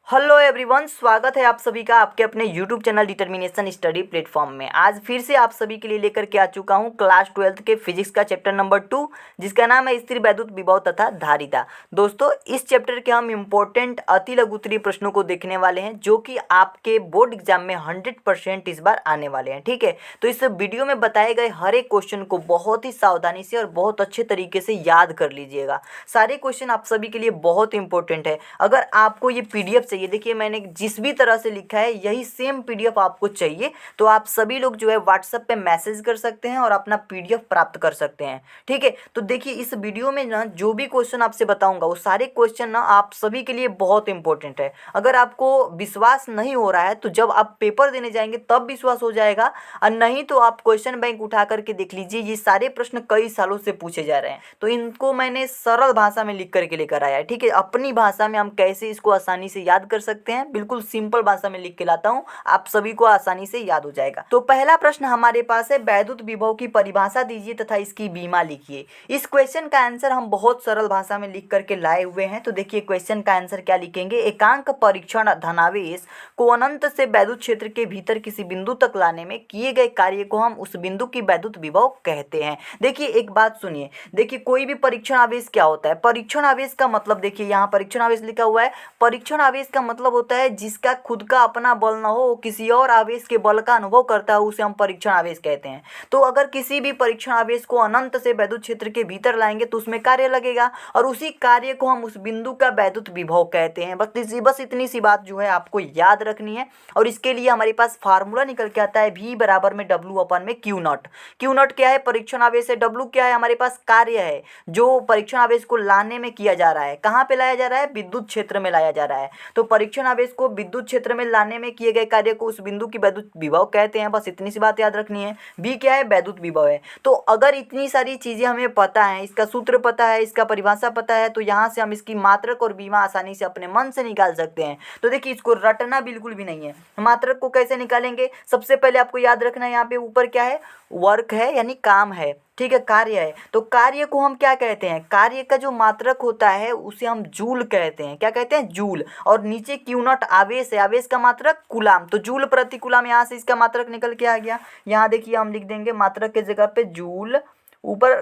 Hello everyone, स्वागत है आप सभी का आपके अपने YouTube channel determination study platform में। आज फिर से आप सभी के लिए लेकर के आ चुका हूं क्लास 12th के फिजिक्स का चैप्टर नंबर 2, जिसका नाम है स्थिर वैद्युत विभव तथा धारिता। दोस्तों, इस चैप्टर के हम इम्पोर्टेंट अति लघुत्तरीय प्रश्नों को देखने वाले हैं, जो कि आपके बोर्ड एग्जाम में 100% इस बार आने वाले हैं। ठीक है, तो इस वीडियो में बताए गए हर एक क्वेश्चन को बहुत ही सावधानी से और बहुत अच्छे तरीके से याद कर लीजिएगा। सारे क्वेश्चन आप सभी के लिए बहुत इंपॉर्टेंट है। अगर आपको ये PDF चाहिए, देखिए मैंने जिस भी तरह से लिखा है यही सेम PDF आपको चाहिए, तो आप सभी लोग जो है व्हाट्सएप पे मैसेज कर सकते हैं और अपना PDF प्राप्त कर सकते हैं। ठीक है, तो देखिए इस वीडियो में ना जो भी क्वेश्चन आपसे बताऊंगा वो सारे क्वेश्चन ना आप सभी के लिए बहुत इंपॉर्टेंट है। अगर आपको विश्वास नहीं हो रहा है तो जब आप पेपर देने जाएंगे तब विश्वास हो जाएगा, और नहीं तो आप क्वेश्चन बैंक उठा करके देख लीजिए। ये सारे प्रश्न कई सालों से पूछे जा रहे हैं, तो इनको मैंने सरल भाषा में लिख करके लेकर आया है। ठीक है, अपनी भाषा में हम कैसे इसको आसानी से याद कर सकते हैं, बिल्कुल सिंपल भाषा में लिख के लाता हूं, आप सभी को आसानी से याद हो जाएगा। तो पहला प्रश्न हमारे पास है, वैद्युत विभव की परिभाषा दीजिए तथा इसकी बीमा लिखिए। इस क्वेश्चन का आंसर हम बहुत सरल भाषा में लिख करके लाए हुए हैं। तो देखिए क्वेश्चन का आंसर क्या लिखेंगे, एकांक परीक्षण धनावेश को अनंत से वैद्युत क्षेत्र के भीतर किसी बिंदु तक लाने में किए गए कार्य को हम उस बिंदु की वैद्युत विभव कहते हैं। देखिए एक बात सुनिए, देखिए कोई भी परीक्षण आवेश क्या होता है। परीक्षण आवेश का मतलब, देखिए यहाँ परीक्षण आवेश लिखा हुआ है। परीक्षण आवेश का मतलब होता है जिसका खुद का अपना बल न हो, किसी और आवेश के बल का अनुभव करता है, उसे हम परीक्षण आवेश कहते हैं। तो अगर किसी भी परीक्षण आवेश को अनंत से वैद्युत क्षेत्र के भीतर लाएंगे तो उसमें कार्य लगेगा, और उसी कार्य को हम उस बिंदु का वैद्युत विभव कहते हैं। बस इतनी सी बात जो है आपको याद रखनी है। और इसके लिए हमारे पास फार्मूला निकल के आता है, V बराबर में W अपन में Q नॉट। Q नॉट क्या है, परीक्षण आवेश है। W क्या है, हमारे पास कार्य है जो परीक्षण आवेश को लाने में किया जा रहा है। कहाँ पे लाया जा रहा है, विद्युत क्षेत्र में लाया जा रहा है। तो परीक्षण आवेश को विद्युत क्षेत्र में लाने में किए गए कार्य को उस बिंदु की वैद्युत विभव कहते हैं। बस इतनी सी बात याद रखनी है। V क्या है, वैद्युत विभव है। तो अगर इतनी सारी चीजें हमें पता है, इसका सूत्र पता है, इसका परिभाषा पता है, तो यहाँ से हम इसकी मात्रक और बीमा आसानी से अपने मन से निकाल सकते हैं। तो देखिए इसको रटना बिल्कुल भी नहीं है। मात्रक को कैसे निकालेंगे, सबसे पहले आपको याद रखना है, यहाँ पे ऊपर क्या है, वर्क है यानी काम है। ठीक है, कार्य है। तो कार्य को हम क्या कहते हैं, कार्य का जो मात्रक होता है उसे हम जूल कहते हैं। क्या कहते हैं, जूल। और नीचे क्यू नॉट आवेश है, आवेश का मात्रक कूलाम, तो जूल प्रति कूलाम, यहाँ से इसका मात्रक निकल के आ गया। यहाँ देखिए हम लिख देंगे मात्रक के जगह पे जूल, ऊपर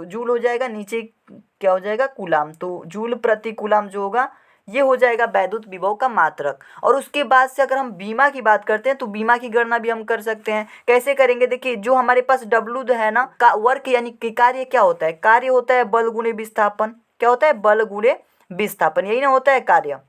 जूल हो जाएगा, नीचे क्या हो जाएगा, कूलाम। तो जूल प्रति कूलाम जो होगा ये हो जाएगा वैद्युत विभव का मात्रक। और उसके बाद से अगर हम बीमा की बात करते हैं तो बीमा की गणना भी हम कर सकते हैं। कैसे करेंगे, देखिए जो हमारे पास W है ना, का वर्क यानी कि कार्य क्या होता है, कार्य होता है बल गुणे विस्थापन। क्या होता है, बल गुणे विस्थापन, यही ना होता है कार्य।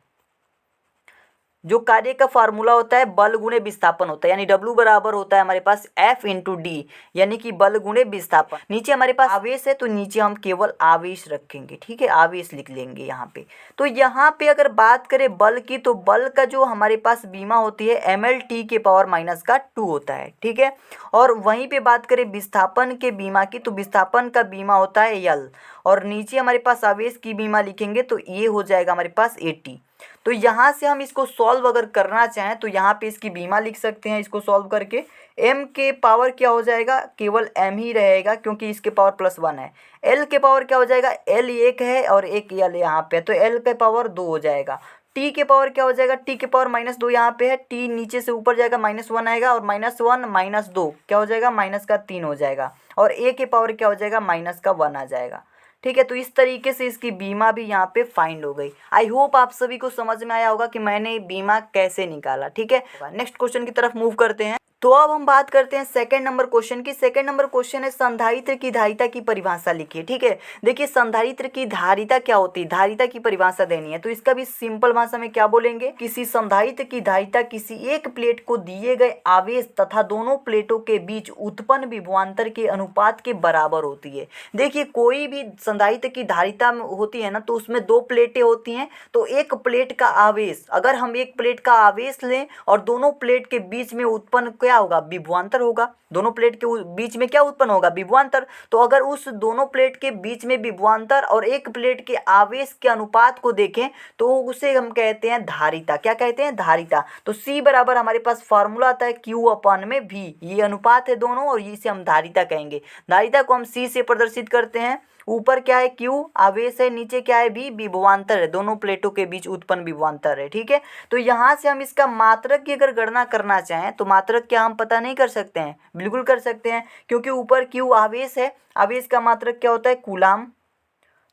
जो कार्य का फार्मूला होता है बल गुणे विस्थापन होता है, यानी W बराबर होता है हमारे पास F इंटू डी, यानी कि बल गुणे विस्थापन। नीचे हमारे पास आवेश है तो नीचे हम केवल आवेश रखेंगे। ठीक है, आवेश लिख लेंगे यहाँ पे। तो यहाँ पे अगर बात करें बल की, तो बल का जो हमारे पास बीमा होती है MLT के पावर माइनस का 2 होता है। ठीक है, और वहीं पे बात करें विस्थापन के बीमा की, तो विस्थापन का बीमा होता है L, और नीचे हमारे पास आवेश की बीमा लिखेंगे तो ये हो जाएगा हमारे पास 80। तो यहाँ से हम इसको सॉल्व अगर करना चाहें तो यहाँ पे इसकी बीमा लिख सकते हैं। इसको सॉल्व करके m के पावर क्या हो जाएगा, केवल m ही रहेगा क्योंकि इसके पावर +1 है। l के पावर क्या हो जाएगा, l 1 है और एक l यहाँ पे, तो l के पावर 2 हो जाएगा। t के पावर क्या हो जाएगा, t के पावर -2 यहाँ पे है, t नीचे से ऊपर जाएगा, -1 आएगा, और -1 -2 क्या हो जाएगा, -3 हो जाएगा, और a के पावर क्या हो जाएगा, -1 आ जाएगा। ठीक है, तो इस तरीके से इसकी बीमा भी यहाँ पे फाइंड हो गई। आई होप आप सभी को समझ में आया होगा कि मैंने बीमा कैसे निकाला। ठीक है, नेक्स्ट क्वेश्चन की तरफ मूव करते हैं। तो अब हम बात करते हैं सेकंड नंबर क्वेश्चन की। सेकंड नंबर क्वेश्चन है, संधारित्र की धारिता की परिभाषा लिखिए। ठीक है, देखिए संधारित्र की धारिता क्या होती है, धारिता की परिभाषा देनी है। तो इसका भी सिंपल भाषा में क्या बोलेंगे, किसी संधारित्र की धारिता किसी एक प्लेट को दिए गए आवेश तथा दोनों प्लेटों के बीच उत्पन्न विभवांतर के अनुपात के बराबर होती है। देखिए कोई भी संधारित्र की धारिता होती है ना, तो उसमें 2 प्लेटें होती हैं। तो एक प्लेट का आवेश, अगर हम एक प्लेट का आवेश लें और दोनों प्लेट के बीच में उत्पन्न क्या होगा, विभवांतर होगा। दोनों प्लेट के बीच में क्या उत्पन्न होगा, विभवांतर। तो अगर उस दोनों प्लेट के बीच में विभवांतर और एक प्लेट के आवेश के अनुपात को देखें तो उसे हम कहते हैं धारिता। क्या कहते हैं, धारिता। तो C बराबर हमारे पास फार्मूला आता है Q/V, ये अनुपात है दोनों, और इसे हम धारिता कहेंगे। धारिता को हम C से प्रदर्शित करते हैं, ऊपर क्या है Q आवेश है, नीचे क्या है V विभवांतर है, दोनों प्लेटों के बीच उत्पन्न विभवांतर है। ठीक है, तो यहाँ से हम इसका मात्रक की अगर गणना करना चाहें तो मात्रक क्या हम पता नहीं कर सकते हैं? बिल्कुल कर सकते हैं, क्योंकि ऊपर Q आवेश है, आवेश का मात्रक क्या होता है? कूलाम।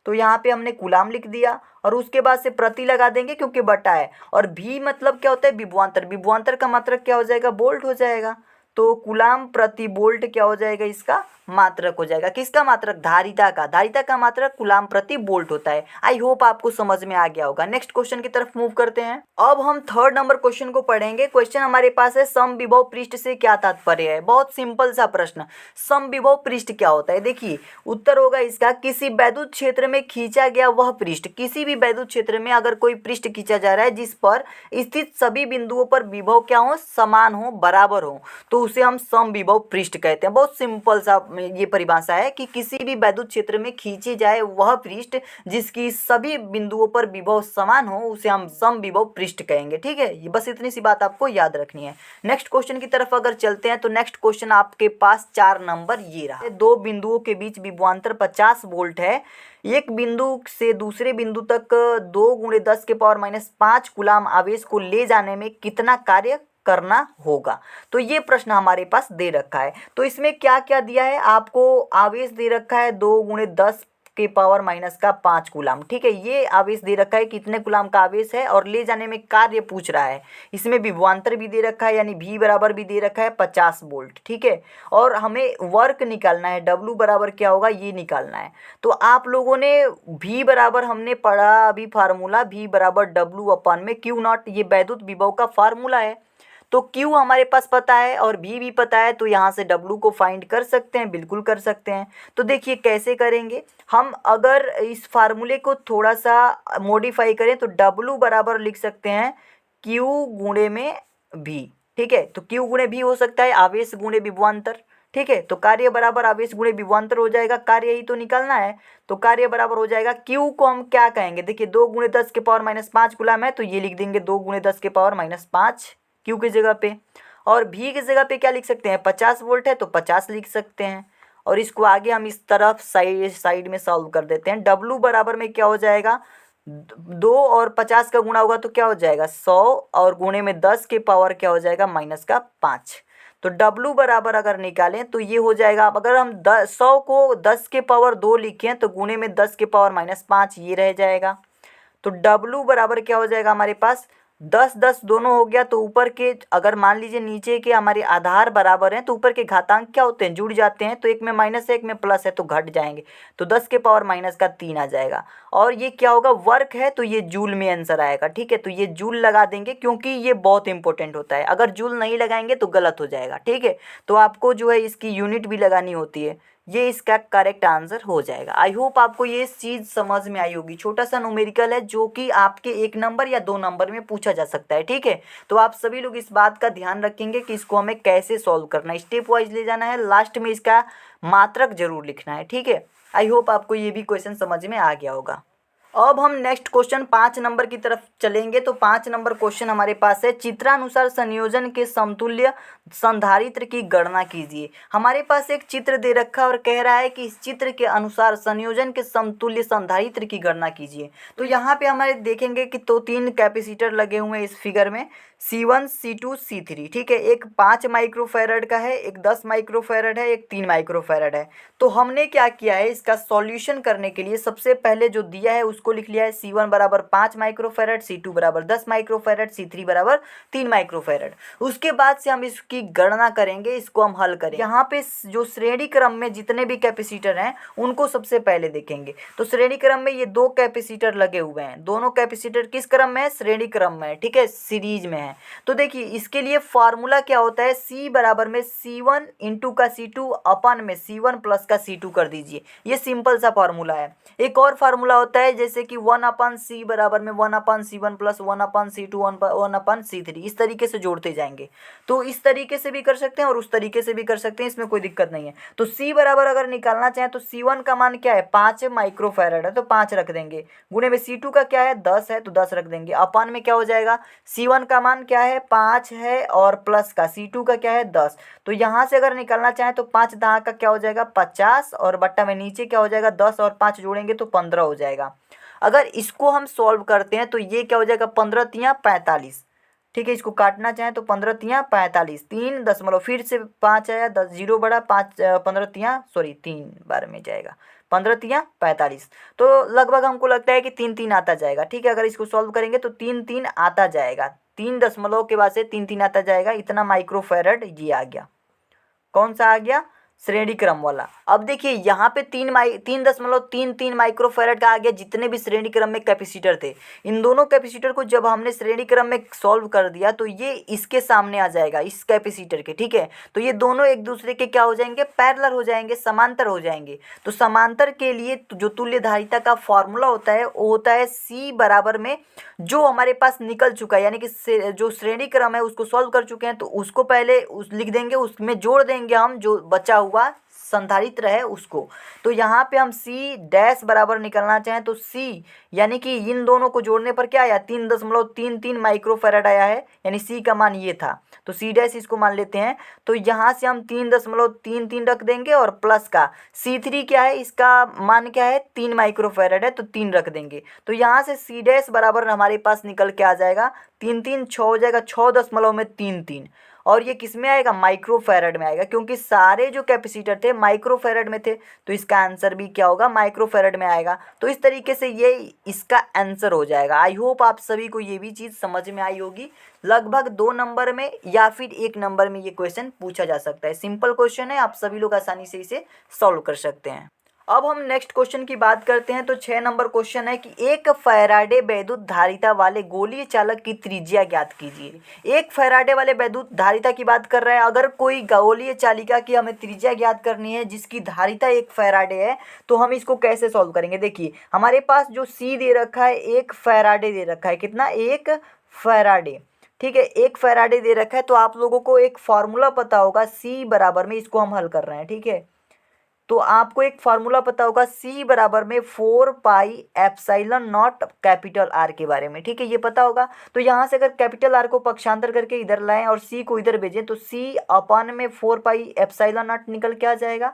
तो यहाँ पे हमने कूलाम लिख दिया और उसके बाद से प्रति लगा देंगे क्योंकि बटा है, और भी मतलब क्या होता है? विभवांतर। विभवांतर का मात्रक क्या हो जाएगा? वोल्ट हो जाएगा। तो कूलाम प्रति वोल्ट क्या हो जाएगा? इसका मात्रक हो जाएगा। किसका मात्रक? धारिता का। धारिता का मात्रक कूलाम प्रति वोल्ट होता है। आई होप आपको समझ में आ गया होगा। नेक्स्ट क्वेश्चन की तरफ मूव करते हैं। अब हम थर्ड नंबर क्वेश्चन को पढ़ेंगे। क्वेश्चन हमारे पास है समविभव पृष्ठ से क्या तात्पर्य है? बहुत सिंपल सा प्रश्न। समविभव पृष्ठ क्या होता है? देखिए उत्तर होगा इसका, किसी वैद्युत क्षेत्र में खींचा गया वह पृष्ठ। किसी भी वैद्युत क्षेत्र में अगर कोई पृष्ठ खींचा जा रहा है जिस पर स्थित सभी बिंदुओं पर विभव क्या हो? समान हो, बराबर हो, तो उसे हम समविभव पृष्ठ कहते हैं। बहुत सिंपल सा ये परिभाषा है कि किसी भी वैद्युत क्षेत्र में खींची जाए वह पृष्ठ जिसकी सभी बिंदुओं पर विभव समान हो, उसे हम समविभव पृष्ठ कहेंगे। ठीक है, ये बस इतनी सी बात आपको याद रखनी है। नेक्स्ट क्वेश्चन की तरफ अगर चलते हैं तो नेक्स्ट क्वेश्चन आपके पास 4 नंबर ये रहा। दो बिंदुओं के बीच विभवांतर 50 वोल्ट है। एक बिंदु से दूसरे बिंदु तक 2 × 10⁻⁵ कूलाम आवेश को ले जाने में कितना कार्य करना होगा? तो ये प्रश्न हमारे पास दे रखा है। तो इसमें क्या क्या दिया है आपको? आवेश दे रखा है 2 × 10⁻⁵ कूलाम। ठीक है, ये आवेश दे रखा है कितने कूलाम का आवेश है, और ले जाने में कार्य पूछ रहा है। इसमें विभवांतर भी दे रखा है, यानी V बराबर भी दे रखा है 50 वोल्ट। ठीक है, और हमें वर्क निकालना है, W बराबर क्या होगा ये निकालना है। तो आप लोगों ने V बराबर हमने पढ़ा अभी फार्मूला, V बराबर W/Q0, ये वैद्युत विभव का फार्मूला है। तो Q हमारे पास पता है और V भी पता है, तो यहाँ से W को फाइंड कर सकते हैं, बिल्कुल कर सकते हैं। तो देखिए कैसे करेंगे हम। अगर इस फार्मूले को थोड़ा सा मॉडिफाई करें तो W बराबर लिख सकते हैं Q × V। ठीक है, तो Q × V हो सकता है आवेश गुणे विभवांतर। ठीक है, तो कार्य बराबर आवेश गुणे विभवांतर हो जाएगा। कार्य ही तो निकालना है, तो कार्य बराबर हो जाएगा। Q को हम क्या कहेंगे? देखिए 2 × 10⁻⁵ कूलाम है, तो ये लिख देंगे 2 × 10⁻⁵ Q की जगह पे। और V की जगह पे क्या लिख सकते हैं? 50 वोल्ट है तो 50 लिख सकते हैं। और इसको आगे हम इस तरफ साइड में सॉल्व कर देते हैं। W बराबर में क्या हो जाएगा? 2 और 50 का गुणा होगा तो क्या हो जाएगा? 100, और गुणे में 10 के पावर क्या हो जाएगा? -5। तो W बराबर अगर निकालें तो ये हो जाएगा। अगर हम 100 को 10 के पावर 2 लिखें तो गुणे में 10 के पावर -5 ये रह जाएगा। तो W बराबर क्या हो जाएगा हमारे पास? 10 दोनों हो गया। तो ऊपर के अगर मान लीजिए नीचे के हमारे आधार बराबर हैं तो ऊपर के घातांक क्या होते हैं? जुड़ जाते हैं। तो एक में माइनस है, एक में प्लस है, तो घट जाएंगे। तो 10 के पावर -3 आ जाएगा। और ये क्या होगा? वर्क है, तो ये जूल में आंसर आएगा। ठीक है, तो ये जूल लगा देंगे क्योंकि ये बहुत इंपॉर्टेंट होता है। अगर जूल नहीं लगाएंगे तो गलत हो जाएगा। ठीक है, तो आपको जो है इसकी यूनिट भी लगानी होती है। ये इसका करेक्ट आंसर हो जाएगा। आई होप आपको ये चीज़ समझ में आई होगी। छोटा सा न्यूमेरिकल है जो कि आपके 1 नंबर या 2 नंबर में पूछा जा सकता है। ठीक है, तो आप सभी लोग इस बात का ध्यान रखेंगे कि इसको हमें कैसे सॉल्व करना है। स्टेप वाइज ले जाना है, लास्ट में इसका मात्रक जरूर लिखना है। ठीक है, आई होप आपको ये भी क्वेश्चन समझ में आ गया होगा। अब हम नेक्स्ट क्वेश्चन 5 नंबर की तरफ चलेंगे। तो 5 नंबर क्वेश्चन हमारे पास है, चित्रानुसार संयोजन के समतुल्य संधारित्र की गणना कीजिए। हमारे पास एक चित्र दे रखा और कह रहा है कि इस चित्र के अनुसार संयोजन के समतुल्य संधारित्र की गणना कीजिए। तो यहाँ पे हमारे देखेंगे कि 3 कैपेसिटर लगे हुए हैं इस फिगर में, C1 C2 C3। ठीक है, एक 5 माइक्रोफैरड का है, एक 10 माइक्रोफैरड है, एक 3 माइक्रोफैरड है। तो हमने क्या किया है, इसका सॉल्यूशन करने के लिए सबसे पहले जो दिया है उसको लिख लिया है। C1 बराबर 5 माइक्रोफैरड, C2 बराबर 10 माइक्रोफैरड, C3 बराबर 3 माइक्रोफैरड। उसके बाद से हम इसकी गणना करेंगे, इसको हम हल करेंगे। यहाँ पे जो श्रेणी क्रम में जितने भी कैपेसिटर हैं उनको सबसे पहले देखेंगे। तो श्रेणी क्रम में ये 2 कैपेसिटर लगे हुए हैं। दोनों कैपेसिटर किस क्रम में है? श्रेणी क्रम में है। ठीक है, सीरीज में है। तो देखिए इसके लिए फार्मूला क्या होता है? C बराबर में C1 इंटू का C2 अपन में C1 प्लस का C2 कर दीजिए। ये सिंपल सा फार्मूला है। एक और फार्मूला होता है, जैसे कि 1/c बराबर में 1/c1 प्लस 1/c2 1/c3, इस तरीके से जोड़ते जाएंगे। तो इस तरीके से भी कर सकते हैं और उस तरीके से भी कर सकते हैं, इसमें कोई दिक्कत नहीं है। तो c बराबर अगर निकालना चाहें तो c1 का मान क्या है 5 माइक्रोफैरड है, तो 5 रख देंगे। गुणे में c2 का क्या है 10 है, तो 10 रख देंगे। अपान में क्या हो जाएगा, c1 का मान क्या है 5 है और प्लस का c2 का क्या है 10। तो यहाँ से अगर निकालना चाहें तो 5 दहा का क्या हो जाएगा 50 और बट्टा में नीचे क्या हो जाएगा 10 और 5 जोड़ेंगे तो 15 हो जाएगा। अगर इसको हम सॉल्व करते हैं तो ये क्या हो जाएगा 15 तियाँ 45। ठीक है, इसको काटना चाहें तो 15 तियाँ 45, 3 दशमलव फिर से 5 आया, 10 जीरो बढ़ा 5 15 तियाँ सॉरी 3 बार में जाएगा 15 तियाँ 45। तो लगभग हमको लगता है कि 3 3 आता जाएगा। ठीक है, अगर इसको सॉल्व करेंगे तो 3 3 आता जाएगा, 3 दशमलव के बाद से 3 3 आता जाएगा। इतना माइक्रोफैरड ये आ गया। कौन सा आ गया, श्रेणी क्रम वाला। अब देखिए यहाँ पे 3.33 माइक्रोफैरड का आ गया जितने भी श्रेणी क्रम में कैपेसिटर थे। इन दोनों कैपेसिटर को जब हमने श्रेणी क्रम में सॉल्व कर दिया तो ये इसके सामने आ जाएगा, इस कैपेसिटर के। ठीक है, तो ये दोनों एक दूसरे के क्या हो जाएंगे, पैरेलल हो जाएंगे, समांतर हो जाएंगे। तो समांतर के लिए जो तुल्यधारिता का फॉर्मूला होता है वो होता है c बराबर में जो हमारे पास निकल चुका है, यानी कि जो श्रेणी क्रम है उसको सॉल्व कर चुके हैं तो उसको पहले लिख देंगे, उसमें जोड़ देंगे हम जो बचा हुआ संधारित्र है उसको। तो यहाँ पे हम c डैश बराबर निकलना चाहें तो c यानी कि इन दोनों को जोड़ने पर क्या आया 3.33 माइक्रोफैरड आया है, यानी c का मान ये था। तो c डैश इसको मान लेते हैं। तो यहाँ से हम 3.33 रख देंगे और प्लस का c3 क्या है, इसका मान क्या है 3 माइक्रोफैरड है तो 3 रख देंगे। तो यहाँ से c डैश बराबर हमारे पास निकल के आ जाएगा 3 3 6 हो जाएगा, 6.33। और ये किस में आएगा, माइक्रोफैरड में आएगा, क्योंकि सारे जो कैपेसिटर थे माइक्रोफैरड में थे। तो इसका आंसर भी क्या होगा, माइक्रोफैरड में आएगा। तो इस तरीके से ये इसका आंसर हो जाएगा। आई होप आप सभी को ये भी चीज़ समझ में आई होगी। लगभग 2 नंबर में या फिर 1 नंबर में ये क्वेश्चन पूछा जा सकता है। सिंपल क्वेश्चन है, आप सभी लोग आसानी से इसे सॉल्व कर सकते हैं। अब हम नेक्स्ट क्वेश्चन की बात करते हैं। तो 6 नंबर क्वेश्चन है कि एक फैराडे वैद्युत धारिता वाले गोलीय चालक की त्रिज्या ज्ञात कीजिए। एक फैराडे वाले वैद्युत धारिता की बात कर रहा है। अगर कोई गोलीय चालिका की हमें त्रिज्या ज्ञात करनी है जिसकी धारिता 1 फैराडे है तो हम इसको कैसे सॉल्व करेंगे। देखिए हमारे पास जो C दे रखा है 1 फैराडे दे रखा है, कितना 1 फैराडे। ठीक है, 1 फैराडे दे रखा है। तो आप लोगों को एक फार्मूला पता होगा C बराबर में, इसको हम हल कर रहे हैं। ठीक है, तो आपको एक फार्मूला पता होगा C बराबर में 4 pi epsilon not capital R के बारे में। ठीक है, ये पता होगा। तो यहाँ से अगर कैपिटल R को पक्षांतर करके इधर लाएं और C को इधर भेजें तो C अपन में 4 पाई एप्सिलॉन नॉट निकल के आ जाएगा,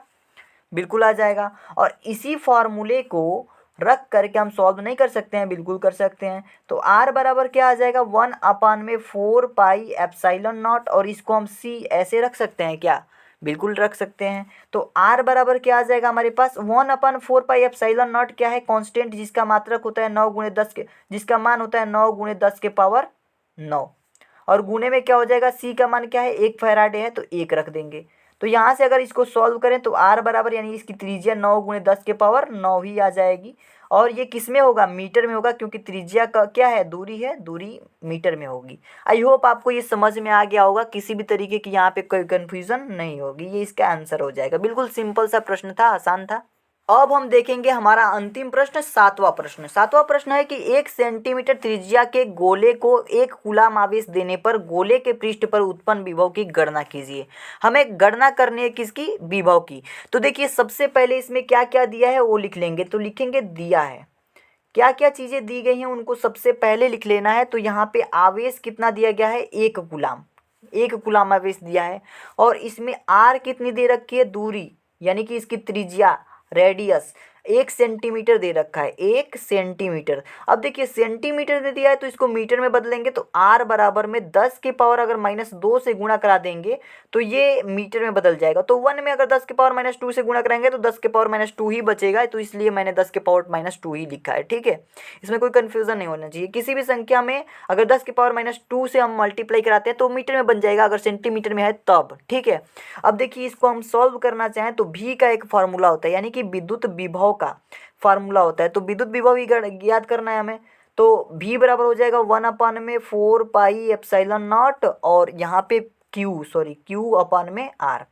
बिल्कुल आ जाएगा। और इसी फार्मूले को रख करके हम सॉल्व नहीं कर सकते हैं, बिल्कुल कर सकते हैं। तो R बराबर क्या आ जाएगा 1/4 पाई एप्सिलॉन नॉट, और इसको हम C ऐसे रख सकते हैं क्या, बिल्कुल रख सकते हैं। तो R बराबर क्या आ जाएगा हमारे पास 1/4 पाई एप्सिलॉन नॉट क्या है, कांस्टेंट जिसका मात्रक होता है 9 गुणे 10 के, जिसका मान होता है 9 गुणे 10 के पावर 9, और गुणे में क्या हो जाएगा C का मान क्या है 1 फैराडे है तो 1 रख देंगे। तो यहाँ से अगर इसको सॉल्व करें तो R बराबर यानी इसकी त्रिज्या 9 गुणे 10 के पावर 9 ही आ जाएगी। और ये किस में होगा, मीटर में होगा, क्योंकि त्रिज्या का क्या है, दूरी है, दूरी मीटर में होगी। आई होप आपको ये समझ में आ गया होगा, किसी भी तरीके की यहाँ पे कोई कन्फ्यूज़न नहीं होगी। ये इसका आंसर हो जाएगा। बिल्कुल सिंपल सा प्रश्न था, आसान था। अब हम देखेंगे हमारा अंतिम प्रश्न, 7वां प्रश्न। 7वां प्रश्न है कि 1 सेंटीमीटर त्रिज्या के गोले को 1 कूलाम आवेश देने पर गोले के पृष्ठ पर उत्पन्न विभव की गणना कीजिए। हमें गणना करनी है किसकी, विभव की। तो देखिए सबसे पहले इसमें क्या क्या दिया है वो लिख लेंगे। तो लिखेंगे दिया है, क्या क्या चीज़ें दी गई हैं उनको सबसे पहले लिख लेना है। तो यहाँ पे आवेश कितना दिया गया है 1 कूलाम, 1 कूलाम आवेश दिया है। और इसमें R कितनी दे रखी है, दूरी, यानी कि इसकी त्रिज्या, रेडियस 1 सेंटीमीटर दे रखा है, 1 सेंटीमीटर। अब देखिए सेंटीमीटर दे दिया है तो इसको मीटर में बदलेंगे तो R बराबर में 10 के पावर अगर -2 से गुणा करा देंगे तो ये मीटर में बदल जाएगा। तो 1 में अगर 10 के पावर -2 से गुणा कराएंगे तो 10 के पावर -2 ही बचेगा, तो इसलिए मैंने 10 के पावर -2 ही लिखा है। ठीक है, इसमें कोई कन्फ्यूज़न नहीं होना चाहिए। किसी भी संख्या में अगर 10 के पावर -2 से हम मल्टीप्लाई कराते हैं तो मीटर में बन जाएगा, अगर सेंटीमीटर में है तब। ठीक है, अब देखिए इसको हम सॉल्व करना चाहें तो V का एक फार्मूला होता है, यानी कि विद्युत विभव का फार्मूला होता है। तो विद्युत विभव ही ज्ञात करना है हमें। तो V बराबर हो जाएगा 1/4 पाई एप्सिलॉन नॉट, और यहाँ पे Q/R,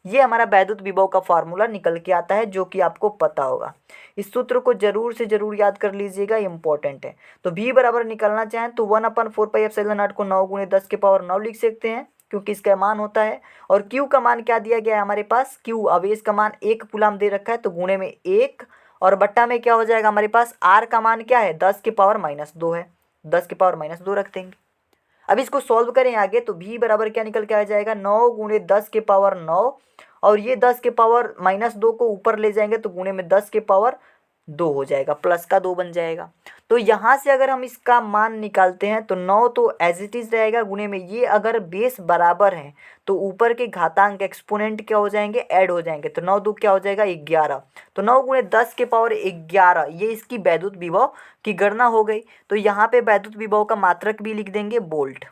ये हमारा वैद्युत विभव का फॉर्मूला निकल के आता है, जो कि आपको पता होगा। इस सूत्र को जरूर से जरूर याद कर लीजिएगा, इंपॉर्टेंट है। तो V बराबर निकालना चाहें तो 1/4πε0 को 9 × 10⁻⁹ लिख सकते हैं, क्योंकि इसका मान होता है। और Q का मान क्या दिया गया है हमारे पास, Q आवेश का मान 1 कूलाम दे रखा है, तो गुणे में 1 और बट्टा में क्या हो जाएगा हमारे पास, R का मान क्या है, 10⁻⁻2 है, 10⁻2 रख देंगे। अब इसको सॉल्व करें आगे, तो V बराबर क्या निकल के आ जाएगा, 9 × 10⁻9 और ये 10⁻2 को ऊपर ले जाएंगे तो गुणे में 10⁻2 हो जाएगा, प्लस का 2 बन जाएगा। तो यहाँ से अगर हम इसका मान निकालते हैं तो 9 तो एज इट इज़ रहेगा, गुणे में ये अगर बेस बराबर है तो ऊपर के घातांक एक्सपोनेंट क्या हो जाएंगे, ऐड हो जाएंगे। तो 9 2 क्या हो जाएगा, 11। तो 9 × 10⁻11 ये इसकी वैद्युत विभव की गणना हो गई। तो यहाँ पे वैद्युत विभव का मात्रक भी लिख देंगे, वोल्ट।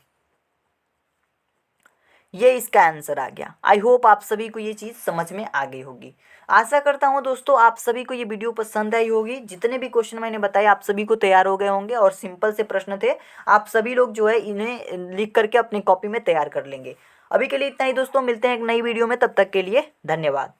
ये इसका आंसर आ गया। आई होप आप सभी को ये चीज़ समझ में आ गई होगी। आशा करता हूँ दोस्तों आप सभी को ये वीडियो पसंद आई होगी। जितने भी क्वेश्चन मैंने बताए आप सभी को तैयार हो गए होंगे और सिंपल से प्रश्न थे, आप सभी लोग जो है इन्हें लिख करके अपनी कॉपी में तैयार कर लेंगे। अभी के लिए इतना ही दोस्तों, मिलते हैं एक नई वीडियो में, तब तक के लिए धन्यवाद।